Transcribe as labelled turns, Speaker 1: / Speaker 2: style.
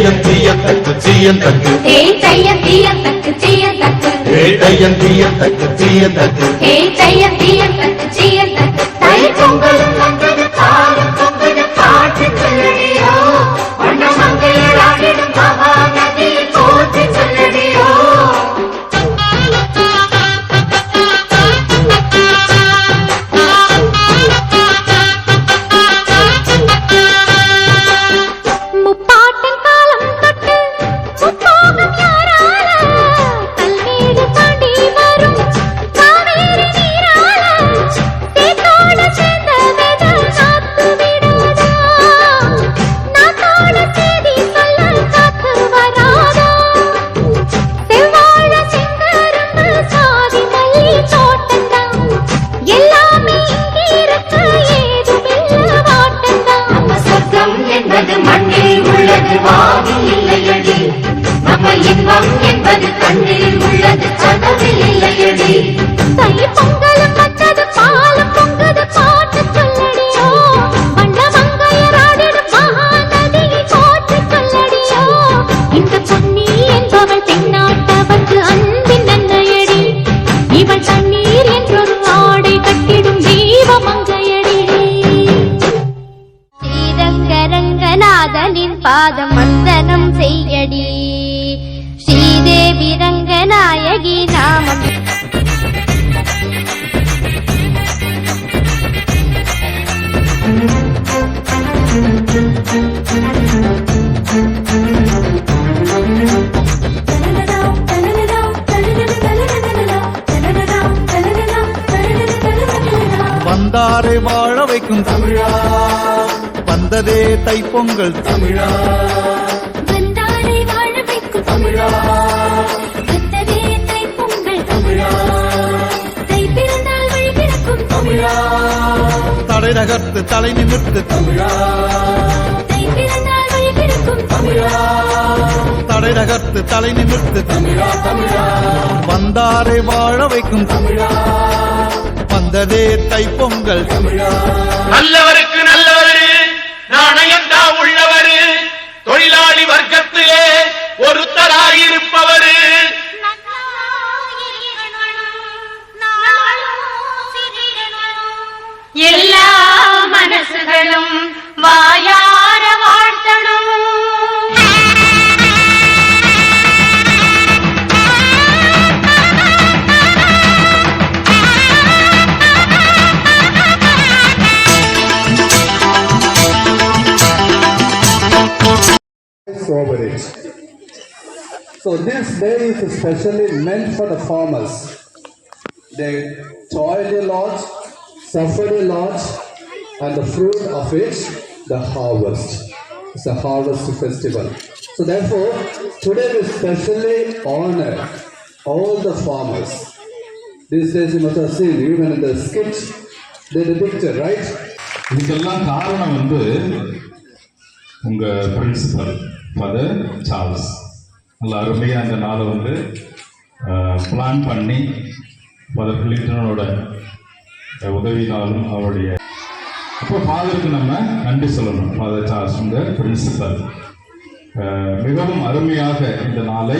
Speaker 1: ஏட்டையந்தியத்தக்கு சீயந்தக்கு
Speaker 2: ஏட்டையந்தியத்தக்கு சீயந்தக்கு
Speaker 1: ஏட்டையந்தியத்தக்கு சீயந்தக்கு
Speaker 2: ஏட்டையந்தியத்தக்கு சீயந்தக்கு தை பொங்கலும் வந்தது பாலும் பொங்கது பாட்டு சொல்லடியோ வண்ண மங்கையராடிடும் மகாநதி போற்றி சொல்லடியோ
Speaker 3: பாதம் வந்தனம் செய்யடி ஸ்ரீதேவி ரங்கநாயகி நாமம்
Speaker 1: வந்தாரை வாழ வைக்கும் தமிழா வந்ததே தைப்பொங்கல் தமிழா
Speaker 3: வந்தாரை வாழ வைக்கும்
Speaker 1: தமிழா
Speaker 3: வந்ததே தைப்பொங்கல்
Speaker 1: தமிழா
Speaker 3: தை பிறந்தால் வழி பிறக்கும்
Speaker 1: தமிழா தடை நகர்த்து தலை நிமிர்த்து தமிழா
Speaker 3: தை பிறந்தால் வழி பிறக்கும்
Speaker 1: தமிழா தடை நகர்த்து தலை நிமிர்த்து தமிழா தமிழா வந்தாரை வாழ வைக்கும் தமிழா வந்ததே தைப்பொங்கல் தமிழா
Speaker 4: நல்லவருக்கு நல்லவரு நாணயந்தா உள்ளவரு தொழிலாளி வர்க்கத்திலே ஒருத்தராயிருப்பவரு
Speaker 2: எல்லா மனசுகளும் வாயார வாழ்த்தணும்
Speaker 5: over it. So this day is especially meant for the farmers. They toiled a lot, suffered a lot, and the fruit of it, the harvest. It's a harvest festival. So therefore, today we specially honor all the farmers. These days you must have seen, even in the skit, they depicted, right?
Speaker 6: இதுக்கெல்லாம் காரணம் உங்க principal father Charles நல்ல அருமையாக அந்த நாளை plan பண்ணி father கிளின்டனோட உதவினாலும் அவருடைய அப்போ ஃபாதருக்கு நம்ம நன்றி சொல்லணும். ஃபாதர் சார்ல்ஸ் உங்க பிரின்சிபல் மிகவும் அருமையாக இந்த நாளை